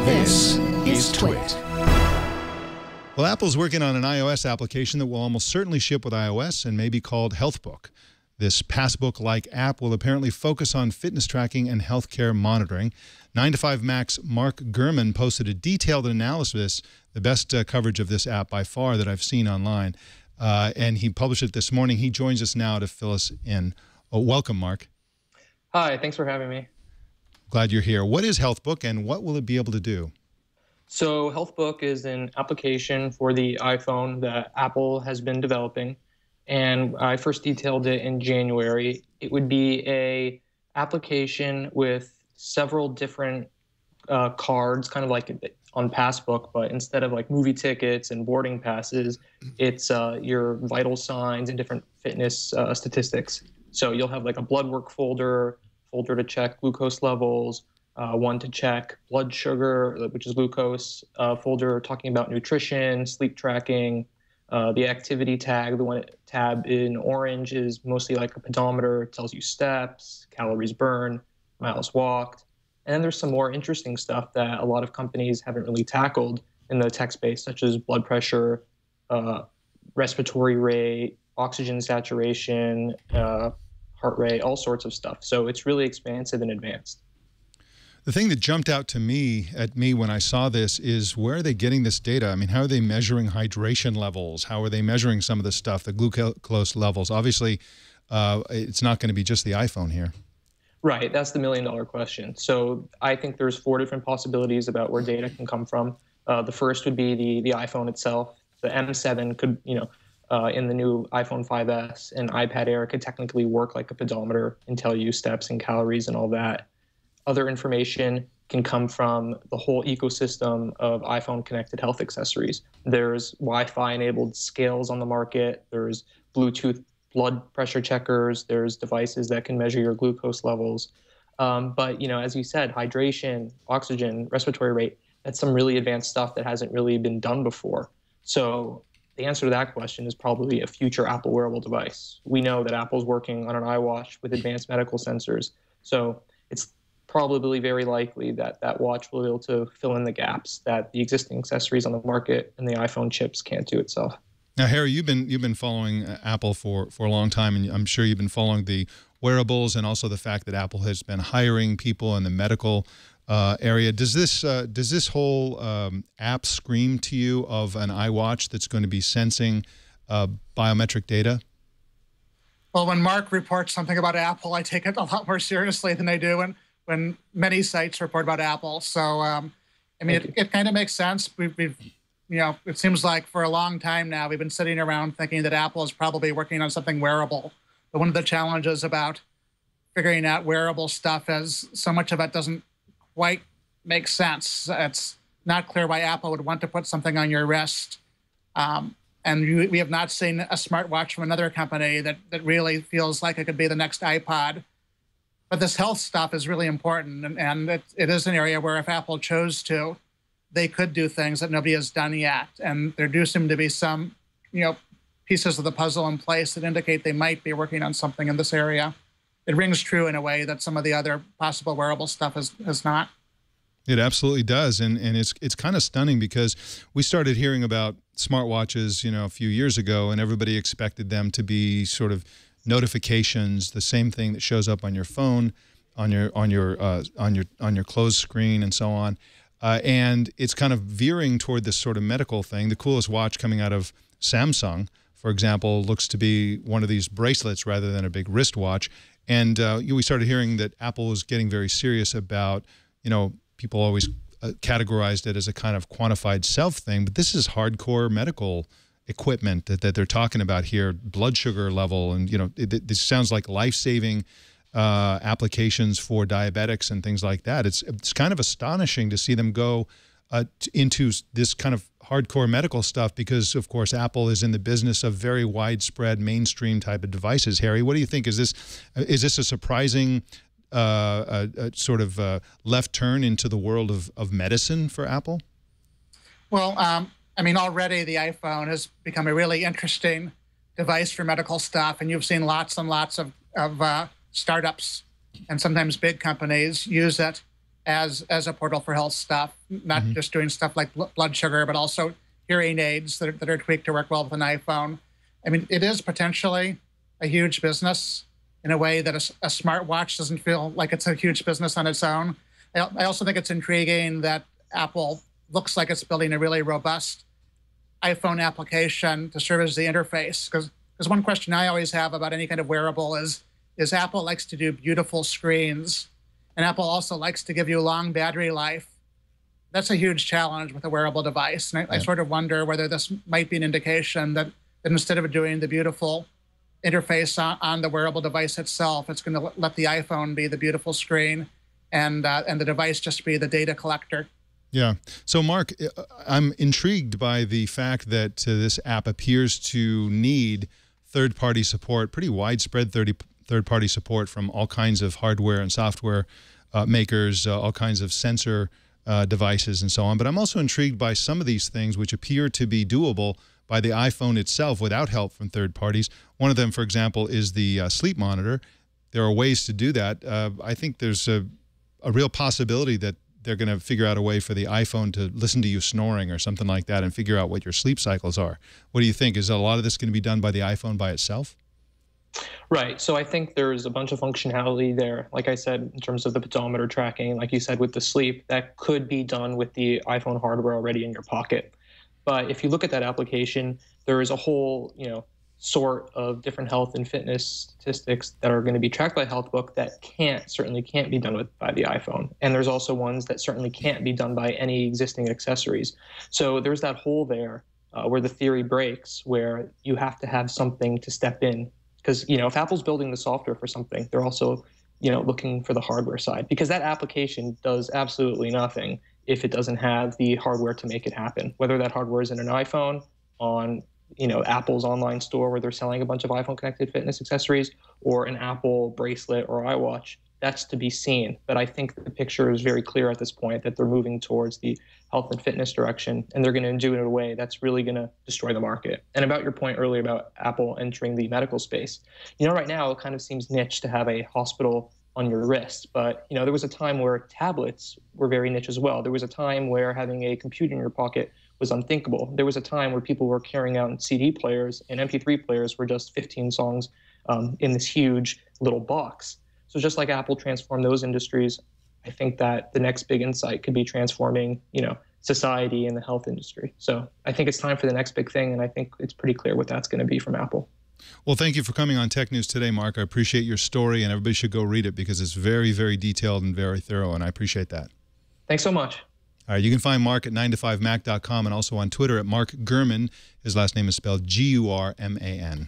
This is Twit. Well, Apple's working on an iOS application that will almost certainly ship with iOS and may be called Healthbook. This passbook-like app will apparently focus on fitness tracking and healthcare monitoring. 9 to 5 Mac's Mark Gurman posted a detailed analysis, the best coverage of this app by far that I've seen online, and he published it this morning. He joins us now to fill us in. Oh, welcome, Mark. Hi, thanks for having me. Glad you're here. What is Healthbook, and what will it be able to do? So Healthbook is an application for the iPhone that Apple has been developing, and I first detailed it in January. It would be a application with several different cards, kind of like on Passbook, but instead of like movie tickets and boarding passes, it's your vital signs and different fitness statistics. So you'll have like a blood work folder to check glucose levels, one to check blood sugar, which is glucose, folder talking about nutrition, sleep tracking. The activity tag, tab in orange is mostly like a pedometer. It tells you steps, calories burned, miles walked. And then there's some more interesting stuff that a lot of companies haven't really tackled in the tech space, such as blood pressure, respiratory rate, oxygen saturation, heart rate, all sorts of stuff. So it's really expansive and advanced. The thing that jumped out to me when I saw this is, where are they getting this data? I mean, how are they measuring hydration levels? How are they measuring some of this stuff, the glucose levels? Obviously, it's not going to be just the iPhone here. Right, that's the million-dollar question. So I think there's 4 different possibilities about where data can come from. The first would be the iPhone itself. The M7 could, in the new iPhone 5S and iPad Air could technically work like a pedometer and tell you steps and calories and all that. Other information can come from the whole ecosystem of iPhone connected health accessories. There's Wi-Fi enabled scales on the market. There's Bluetooth blood pressure checkers. There's devices that can measure your glucose levels. But, as you said, hydration, oxygen, respiratory rate, that's some really advanced stuff that hasn't really been done before. So the answer to that question is probably a future Apple wearable device. We know that Apple's working on an iWatch with advanced medical sensors. So it's probably very likely that that watch will be able to fill in the gaps that the existing accessories on the market and the iPhone chips can't do itself. Now, Harry, you've been following Apple for a long time, and I'm sure you've been following the wearables and also the fact that Apple has been hiring people in the medical area. Does this whole app scream to you of an iWatch that's going to be sensing biometric data? Well, when Mark reports something about Apple, I take it a lot more seriously than I do when many sites report about Apple. So, I mean, it kind of makes sense. It seems like for a long time now, we've been sitting around thinking that Apple is probably working on something wearable. But one of the challenges about figuring out wearable stuff is so much of it doesn't quite make sense. It's not clear why Apple would want to put something on your wrist. And we have not seen a smartwatch from another company that really feels like it could be the next iPod. But this health stuff is really important, and it is an area where if Apple chose to, they could do things that nobody has done yet. And there do seem to be some, pieces of the puzzle in place that indicate they might be working on something in this area. It rings true in a way that some of the other possible wearable stuff has not. It absolutely does, and it's kind of stunning because we started hearing about smartwatches, a few years ago, and everybody expected them to be sort of notifications, the same thing that shows up on your phone, on your closed screen, and so on. And it's kind of veering toward this sort of medical thing. The coolest watch coming out of Samsung, for example, looks to be one of these bracelets rather than a big wristwatch. And we started hearing that Apple was getting very serious about, people always categorized it as a kind of quantified self thing, but this is hardcore medical equipment that they're talking about here, blood sugar level, and this sounds like life-saving applications for diabetics and things like that. It's kind of astonishing to see them go into this kind of hardcore medical stuff because, of course, Apple is in the business of very widespread mainstream type of devices. Harry, what do you think? Is this a surprising sort of left turn into the world of medicine for Apple? Well, I mean, already the iPhone has become a really interesting device for medical stuff, and you've seen lots and lots of startups and sometimes big companies use it as a portal for health stuff, not just doing stuff like blood sugar, but also hearing aids that are tweaked to work well with an iPhone. I mean, it is potentially a huge business in a way that a smartwatch doesn't feel like it's a huge business on its own. I also think it's intriguing that Apple looks like it's building a really robust iPhone application to serve as the interface. Because one question I always have about any kind of wearable is Apple likes to do beautiful screens, and Apple also likes to give you long battery life. That's a huge challenge with a wearable device. And I sort of wonder whether this might be an indication that instead of doing the beautiful interface on the wearable device itself, it's going to let the iPhone be the beautiful screen and the device just be the data collector. Yeah. So, Mark, I'm intrigued by the fact that this app appears to need third-party support, pretty widespread third-party support from all kinds of hardware and software makers, all kinds of sensor devices and so on. But I'm also intrigued by some of these things which appear to be doable by the iPhone itself without help from third parties. One of them, for example, is the sleep monitor. There are ways to do that. I think there's a real possibility that they're going to figure out a way for the iPhone to listen to you snoring or something like that and figure out what your sleep cycles are. What do you think? Is a lot of this going to be done by the iPhone by itself? Right. So I think there's a bunch of functionality there, like I said, in terms of the pedometer tracking, like you said, with the sleep, that could be done with the iPhone hardware already in your pocket. But if you look at that application, there is a whole, sort of different health and fitness statistics that are going to be tracked by Healthbook that certainly can't be done by the iPhone. And there's also ones that certainly can't be done by any existing accessories. So there's that hole there where the theory breaks, where you have to have something to step in. Because, if Apple's building the software for something, they're also, looking for the hardware side, because that application does absolutely nothing if it doesn't have the hardware to make it happen, whether that hardware is in an iPhone, on Apple's online store where they're selling a bunch of iPhone connected fitness accessories, or an Apple bracelet or iWatch. That's to be seen. But I think the picture is very clear at this point that they're moving towards the health and fitness direction, and they're going to do it in a way that's really going to destroy the market. And about your point earlier about Apple entering the medical space, right now it kind of seems niche to have a hospital on your wrist. But, there was a time where tablets were very niche as well. There was a time where having a computer in your pocket was unthinkable. There was a time where people were carrying out CD players, and MP3 players were just 15 songs in this huge little box. So just like Apple transformed those industries, I think that the next big insight could be transforming, society and the health industry. So I think it's time for the next big thing, and I think it's pretty clear what that's going to be from Apple. Well, thank you for coming on Tech News Today, Mark. I appreciate your story, and everybody should go read it because it's very, very detailed and very thorough, and I appreciate that. Thanks so much. All right, you can find Mark at 9to5mac.com and also on Twitter at Mark Gurman. His last name is spelled Gurman.